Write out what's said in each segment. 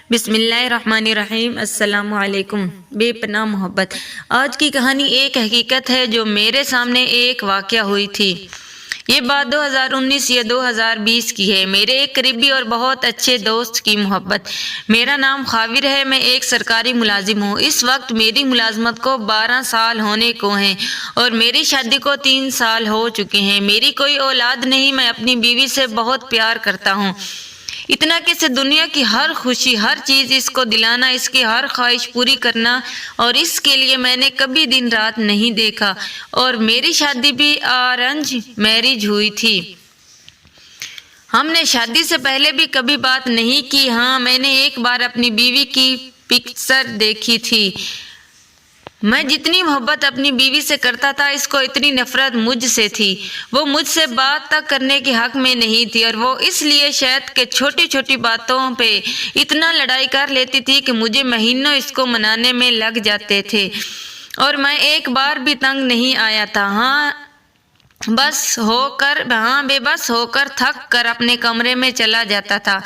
بسم اللہ الرحمن الرحیم۔ السلام علیکم۔ بے پناہ محبت۔ آج کی کہانی ایک حقیقت ہے جو میرے سامنے ایک واقعہ ہوئی تھی۔ یہ بات 2019 یا 2020 کی ہے۔ میرے ایک قریبی اور بہت اچھے دوست کی محبت۔ میرا نام خاور ہے، میں ایک سرکاری ملازم ہوں۔ اس وقت میری ملازمت کو 12 سال ہونے کو ہیں اور میری شادی کو 3 سال ہو چکے ہیں۔ میری کوئی اولاد نہیں، میں اپنی بیوی سے بہت پیار کرتا ہوں، اتنا کہ اسے دنیا کی ہر خوشی، ہر چیز اس کو دلانا، اس کی ہر خواہش پوری کرنا، اور اس کے لیے میں نے کبھی دن رات نہیں دیکھا۔ اور میری شادی بھی ارینج میرج ہوئی تھی۔ ہم نے شادی سے پہلے بھی کبھی بات نہیں کی۔ ہاں، میں نے ایک بار اپنی بیوی کی پکچر دیکھی تھی۔ میں جتنی محبت اپنی بیوی سے کرتا تھا، اس کو اتنی نفرت مجھ سے تھی۔ وہ مجھ سے بات تک کرنے کے حق میں نہیں تھی، اور وہ اس لیے شاید کہ چھوٹی چھوٹی باتوں پہ اتنا لڑائی کر لیتی تھی کہ مجھے مہینوں اس کو منانے میں لگ جاتے تھے، اور میں ایک بار بھی تنگ نہیں آیا تھا۔ بے بس ہو کر تھک کر اپنے کمرے میں چلا جاتا تھا۔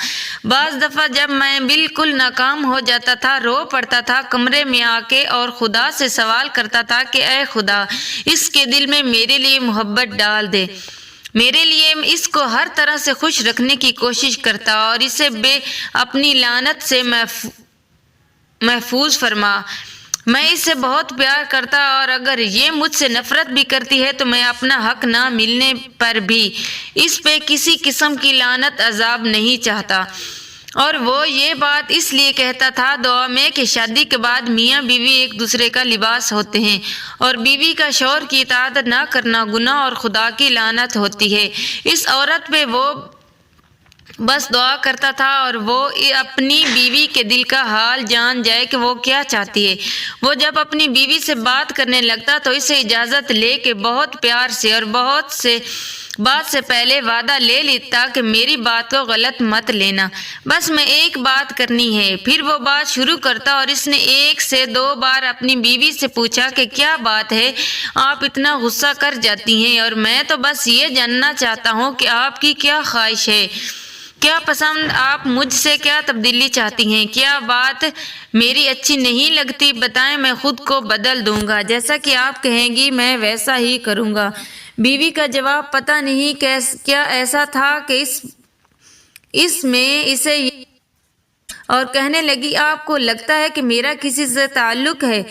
بعض دفعہ جب میں بالکل ناکام ہو جاتا تھا، رو پڑتا تھا کمرے میں آ کے، اور خدا سے سوال کرتا تھا کہ اے خدا، اس کے دل میں میرے لیے محبت ڈال دے، میرے لیے اس کو ہر طرح سے خوش رکھنے کی کوشش کرتا، اور اسے اپنی لعنت سے محفوظ فرما۔ میں اس سے بہت پیار کرتا، اور اگر یہ مجھ سے نفرت بھی کرتی ہے تو میں اپنا حق نہ ملنے پر بھی اس پہ کسی قسم کی لعنت عذاب نہیں چاہتا۔ اور وہ یہ بات اس لیے کہتا تھا دعا میں کہ شادی کے بعد میاں بیوی ایک دوسرے کا لباس ہوتے ہیں، اور بیوی کا شوہر کی اطاعت نہ کرنا گناہ اور خدا کی لعنت ہوتی ہے۔ اس عورت پہ وہ بس دعا کرتا تھا، اور وہ اپنی بیوی کے دل کا حال جان جائے کہ وہ کیا چاہتی ہے۔ وہ جب اپنی بیوی سے بات کرنے لگتا تو اسے اجازت لے کے بہت پیار سے اور بات سے پہلے وعدہ لے لیتا کہ میری بات کو غلط مت لینا، بس میں ایک بات کرنی ہے۔ پھر وہ بات شروع کرتا، اور اس نے 1 سے 2 بار اپنی بیوی سے پوچھا کہ کیا بات ہے، آپ اتنا غصہ کر جاتی ہیں، اور میں تو بس یہ جاننا چاہتا ہوں کہ آپ کی کیا خواہش ہے، کیا پسند، آپ مجھ سے کیا تبدیلی چاہتی ہیں، کیا بات میری اچھی نہیں لگتی، بتائیں، میں خود کو بدل دوں گا، جیسا کہ آپ کہیں گی میں ویسا ہی کروں گا۔ بیوی کا جواب پتہ نہیں کیا ایسا تھا کہ اس میں اسے اور کہنے لگی، آپ کو لگتا ہے کہ میرا کسی سے تعلق ہے،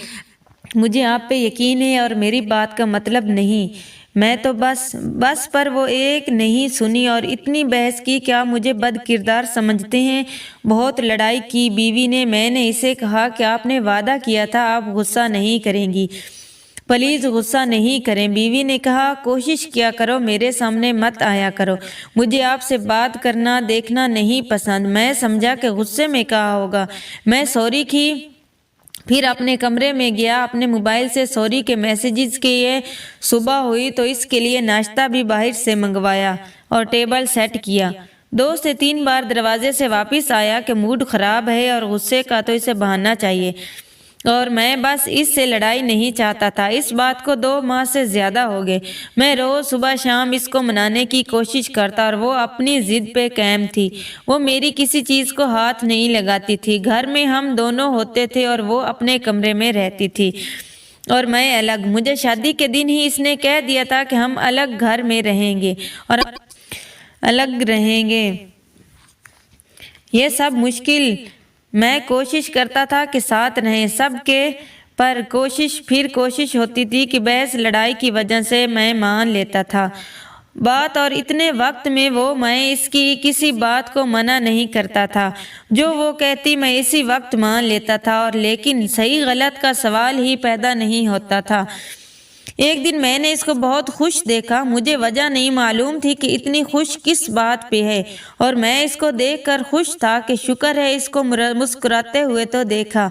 مجھے آپ پہ یقین ہے اور میری بات کا مطلب نہیں، میں تو بس پر وہ ایک نہیں سنی اور اتنی بحث کی کہ آپ مجھے بد کردار سمجھتے ہیں۔ بہت لڑائی کی بیوی نے۔ میں نے اسے کہا کہ آپ نے وعدہ کیا تھا آپ غصہ نہیں کریں گی، پلیز غصہ نہیں کریں۔ بیوی نے کہا، کوشش کیا کرو میرے سامنے مت آیا کرو، مجھے آپ سے بات کرنا دیکھنا نہیں پسند۔ میں سمجھا کہ غصے میں کہا ہوگا، میں سوری کی، پھر اپنے کمرے میں گیا، اپنے موبائل سے سوری کے میسیجز کیے۔ صبح ہوئی تو اس کے لیے ناشتہ بھی باہر سے منگوایا اور ٹیبل سیٹ کیا۔ 2 سے 3 بار دروازے سے واپس آیا کہ موڈ خراب ہے اور غصے کا تو اسے بہانا چاہیے، اور میں بس اس سے لڑائی نہیں چاہتا تھا۔ اس بات کو 2 ماہ سے زیادہ ہو گئے۔ میں روز صبح شام اس کو منانے کی کوشش کرتا، اور وہ اپنی ضد پہ قائم تھی۔ وہ میری کسی چیز کو ہاتھ نہیں لگاتی تھی۔ گھر میں ہم دونوں ہوتے تھے، اور وہ اپنے کمرے میں رہتی تھی اور میں الگ۔ مجھے شادی کے دن ہی اس نے کہہ دیا تھا کہ ہم الگ گھر میں رہیں گے اور الگ رہیں گے۔ یہ سب مشکل، میں کوشش کرتا تھا کہ ساتھ رہیں سب کے، پر کوشش ہوتی تھی کہ بحث لڑائی کی وجہ سے میں مان لیتا تھا بات، اور اتنے وقت میں میں اس کی کسی بات کو منع نہیں کرتا تھا، جو وہ کہتی میں اسی وقت مان لیتا تھا، اور لیکن صحیح غلط کا سوال ہی پیدا نہیں ہوتا تھا۔ ایک دن میں نے اس کو بہت خوش دیکھا، مجھے وجہ نہیں معلوم تھی کہ اتنی خوش کس بات پہ ہے، اور میں اس کو دیکھ کر خوش تھا کہ شکر ہے اس کو مسکراتے ہوئے تو دیکھا۔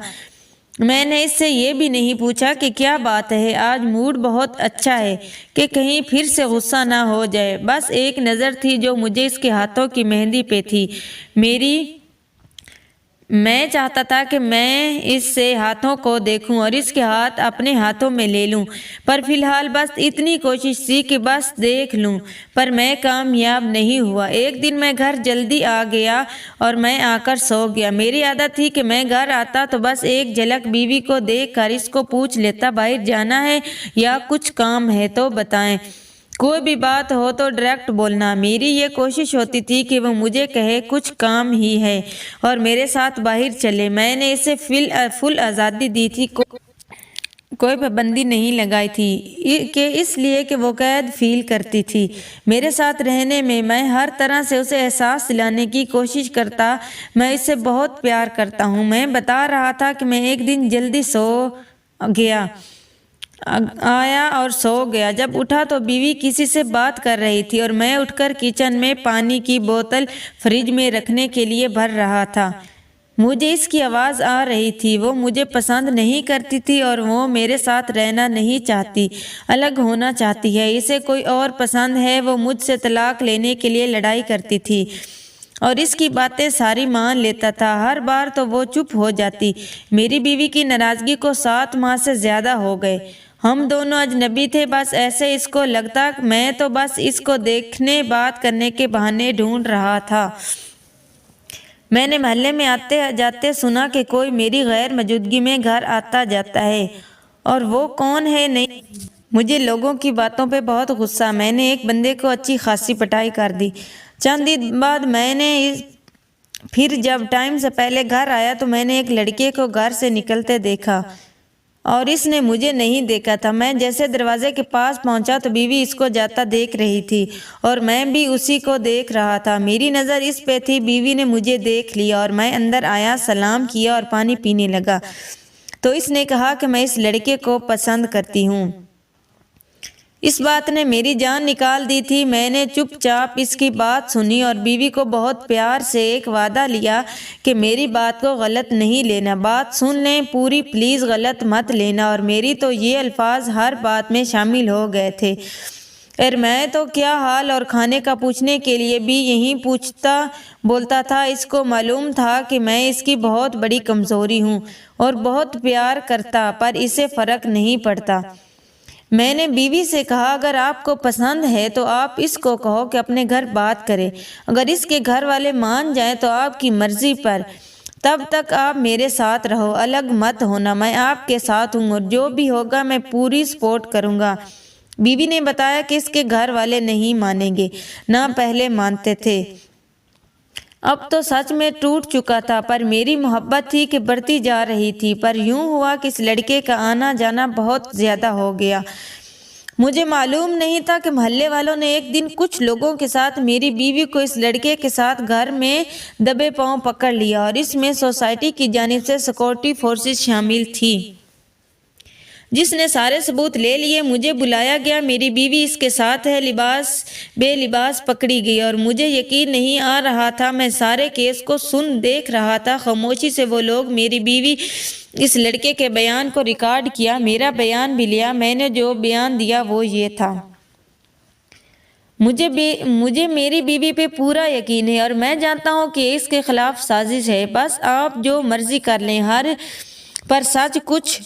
میں نے اس سے یہ بھی نہیں پوچھا کہ کیا بات ہے، آج موڈ بہت اچھا ہے، کہ کہیں پھر سے غصہ نہ ہو جائے۔ بس ایک نظر تھی جو مجھے اس کے ہاتھوں کی مہندی پہ تھی، میں چاہتا تھا کہ میں اس سے ہاتھوں کو دیکھوں اور اس کے ہاتھ اپنے ہاتھوں میں لے لوں، پر فی الحال بس اتنی کوشش تھی کہ بس دیکھ لوں، پر میں کامیاب نہیں ہوا۔ ایک دن میں گھر جلدی آ گیا اور میں آ کر سو گیا۔ میری عادت تھی کہ میں گھر آتا تو بس ایک جھلک بیوی کو دیکھ کر اس کو پوچھ لیتا، باہر جانا ہے یا کچھ کام ہے تو بتائیں، کوئی بھی بات ہو تو ڈائریکٹ بولنا۔ میری یہ کوشش ہوتی تھی کہ وہ مجھے کہے کچھ کام ہی ہے اور میرے ساتھ باہر چلے۔ میں نے اسے فل آزادی دی تھی، کوئی پابندی نہیں لگائی تھی کہ اس لیے کہ وہ قید فیل کرتی تھی۔ میرے ساتھ رہنے میں ہر طرح سے اسے احساس دلانے کی کوشش کرتا میں اسے بہت پیار کرتا ہوں۔ میں بتا رہا تھا کہ میں ایک دن جلدی آیا اور سو گیا۔ جب اٹھا تو بیوی کسی سے بات کر رہی تھی اور میں اٹھ کر کچن میں پانی کی بوتل فریج میں رکھنے کے لیے بھر رہا تھا۔ مجھے اس کی آواز آ رہی تھی، وہ مجھے پسند نہیں کرتی تھی اور وہ میرے ساتھ رہنا نہیں چاہتی، الگ ہونا چاہتی ہے، اسے کوئی اور پسند ہے۔ وہ مجھ سے طلاق لینے کے لیے لڑائی کرتی تھی اور اس کی باتیں ساری مان لیتا تھا۔ ہر بار تو وہ چپ ہو جاتی۔ میری بیوی کی ناراضگی کو 7 ماہ سے زیادہ ہو گئے۔ ہم دونوں اجنبی تھے، بس ایسے اس کو لگتا، میں تو بس اس کو دیکھنے بات کرنے کے بہانے ڈھونڈ رہا تھا۔ میں نے محلے میں آتے جاتے سنا کہ کوئی میری غیر موجودگی میں گھر آتا جاتا ہے، اور وہ کون ہے نہیں۔ مجھے لوگوں کی باتوں پہ بہت غصہ۔ میں نے ایک بندے کو اچھی خاصی پٹائی کر دی۔ چند دن بعد میں نے پھر جب ٹائم سے پہلے گھر آیا تو میں نے ایک لڑکے کو گھر سے نکلتے دیکھا اور اس نے مجھے نہیں دیکھا تھا۔ میں جیسے دروازے کے پاس پہنچا تو بیوی اس کو جاتا دیکھ رہی تھی اور میں بھی اسی کو دیکھ رہا تھا۔ میری نظر اس پہ تھی۔ بیوی نے مجھے دیکھ لیا اور میں اندر آیا، سلام کیا اور پانی پینے لگا تو اس نے کہا کہ میں اس لڑکے کو پسند کرتی ہوں۔ اس بات نے میری جان نکال دی تھی۔ میں نے چپ چاپ اس کی بات سنی اور بیوی کو بہت پیار سے ایک وعدہ لیا کہ میری بات کو غلط نہیں لینا، بات سن لیں پوری، پلیز غلط مت لینا، اور میری تو یہ الفاظ ہر بات میں شامل ہو گئے تھے۔ اور میں تو کیا حال اور کھانے کا پوچھنے کے لیے بھی یہی پوچھتا بولتا تھا۔ اس کو معلوم تھا کہ میں اس کی بہت بڑی کمزوری ہوں اور بہت پیار کرتا، پر اسے فرق نہیں پڑتا۔ میں نے بیوی سے کہا، اگر آپ کو پسند ہے تو آپ اس کو کہو کہ اپنے گھر بات کرے، اگر اس کے گھر والے مان جائیں تو آپ کی مرضی پر، تب تک آپ میرے ساتھ رہو، الگ مت ہونا، میں آپ کے ساتھ ہوں اور جو بھی ہوگا میں پوری سپورٹ کروں گا۔ بیوی نے بتایا کہ اس کے گھر والے نہیں مانیں گے، نہ پہلے مانتے تھے، اب تو سچ میں ٹوٹ چکا تھا، پر میری محبت تھی کہ بڑھتی جا رہی تھی۔ پر یوں ہوا کہ اس لڑکے کا آنا جانا بہت زیادہ ہو گیا۔ مجھے معلوم نہیں تھا کہ محلے والوں نے ایک دن کچھ لوگوں کے ساتھ میری بیوی کو اس لڑکے کے ساتھ گھر میں دبے پاؤں پکڑ لیا، اور اس میں سوسائٹی کی جانب سے سیکورٹی فورسز شامل تھی، جس نے سارے ثبوت لے لیے۔ مجھے بلایا گیا، میری بیوی اس کے ساتھ ہے، بے لباس پکڑی گئی اور مجھے یقین نہیں آ رہا تھا۔ میں سارے کیس کو دیکھ رہا تھا۔ خاموشی سے وہ لوگ میری بیوی اس لڑکے کے بیان کو ریکارڈ کیا، میرا بیان بھی لیا۔ میں نے جو بیان دیا وہ یہ تھا، مجھے میری بیوی پہ پورا یقین ہے اور میں جانتا ہوں کہ اس کے خلاف سازش ہے، بس آپ جو مرضی کر لیں، پر سچ کچھ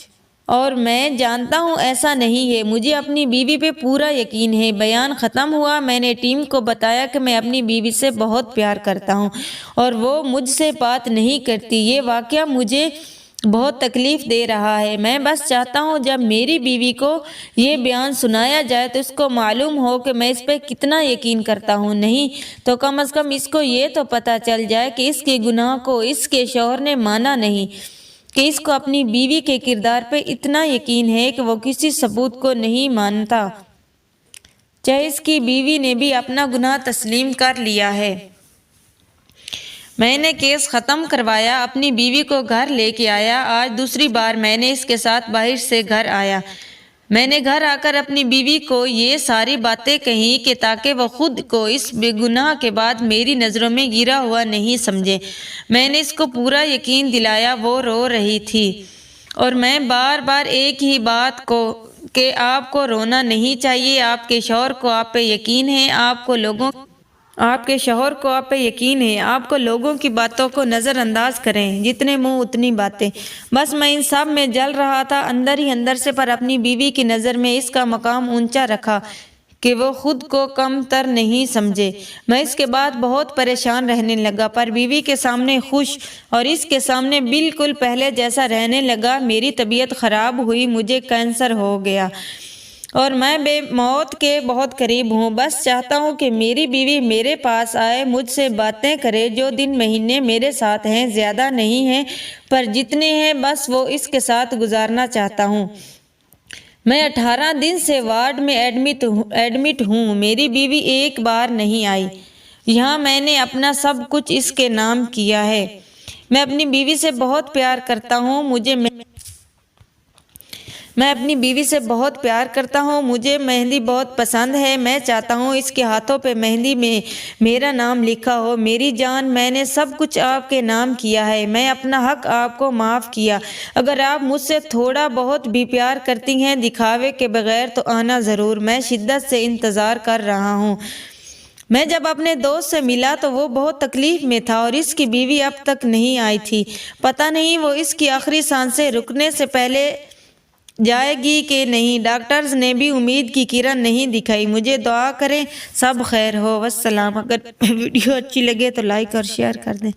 اور میں جانتا ہوں ایسا نہیں ہے۔ مجھے اپنی بیوی پہ پورا یقین ہے۔ بیان ختم ہوا۔ میں نے ٹیم کو بتایا کہ میں اپنی بیوی سے بہت پیار کرتا ہوں اور وہ مجھ سے بات نہیں کرتی۔ یہ واقعہ مجھے بہت تکلیف دے رہا ہے۔ میں بس چاہتا ہوں جب میری بیوی کو یہ بیان سنایا جائے تو اس کو معلوم ہو کہ میں اس پہ کتنا یقین کرتا ہوں، نہیں تو کم از کم اس کو یہ تو پتہ چل جائے کہ اس کے گناہ کو اس کے شوہر نے مانا نہیں، کہ اس کو اپنی بیوی کے کردار پہ اتنا یقین ہے کہ وہ کسی ثبوت کو نہیں مانتا، چاہے اس کی بیوی نے بھی اپنا گناہ تسلیم کر لیا ہے۔ میں نے کیس ختم کروایا، اپنی بیوی کو گھر لے کے آیا۔ آج دوسری بار میں نے اس کے ساتھ باہر سے گھر آیا۔ میں نے گھر آ کر اپنی بیوی کو یہ ساری باتیں کہیں کہ تاکہ وہ خود کو اس بے گناہ کے بعد میری نظروں میں گرا ہوا نہیں سمجھے۔ میں نے اس کو پورا یقین دلایا۔ وہ رو رہی تھی اور میں بار بار ایک ہی بات کو کہ آپ کو رونا نہیں چاہیے، آپ کے شوہر کو آپ پہ یقین ہے، آپ کو لوگوں آپ کے شوہر کو آپ پہ یقین ہے، آپ کو لوگوں کی باتوں کو نظر انداز کریں، جتنے منہ اتنی باتیں۔ بس میں ان سب میں جل رہا تھا، اندر ہی اندر سے، پر اپنی بیوی کی نظر میں اس کا مقام اونچا رکھا کہ وہ خود کو کم تر نہیں سمجھے۔ میں اس کے بعد بہت پریشان رہنے لگا، پر بیوی کے سامنے خوش اور اس کے سامنے بالکل پہلے جیسا رہنے لگا۔ میری طبیعت خراب ہوئی، مجھے کینسر ہو گیا اور میں بے موت کے بہت قریب ہوں۔ بس چاہتا ہوں کہ میری بیوی میرے پاس آئے، مجھ سے باتیں کرے۔ جو دن مہینے میرے ساتھ ہیں زیادہ نہیں ہیں، پر جتنے ہیں بس وہ اس کے ساتھ گزارنا چاہتا ہوں۔ میں 18 دن سے وارڈ میں ایڈمٹ ہوں، میری بیوی ایک بار نہیں آئی یہاں۔ میں نے اپنا سب کچھ اس کے نام کیا ہے۔ میں اپنی بیوی سے بہت پیار کرتا ہوں، مجھے مہندی بہت پسند ہے۔ میں چاہتا ہوں اس کے ہاتھوں پہ مہندی میں میرا نام لکھا ہو۔ میری جان، میں نے سب کچھ آپ کے نام کیا ہے، میں اپنا حق آپ کو معاف کیا۔ اگر آپ مجھ سے تھوڑا بہت بھی پیار کرتی ہیں دکھاوے کے بغیر تو آنا ضرور، میں شدت سے انتظار کر رہا ہوں۔ میں جب اپنے دوست سے ملا تو وہ بہت تکلیف میں تھا اور اس کی بیوی اب تک نہیں آئی تھی۔ پتہ نہیں وہ اس کی آخری سانسیں رکنے سے پہلے جائے گی کہ نہیں۔ ڈاکٹرز نے بھی امید کی کرن نہیں دکھائی۔ مجھے دعا کریں سب خیر ہو۔ والسلام۔ اگر ویڈیو اچھی لگے تو لائک اور شیئر کر دیں۔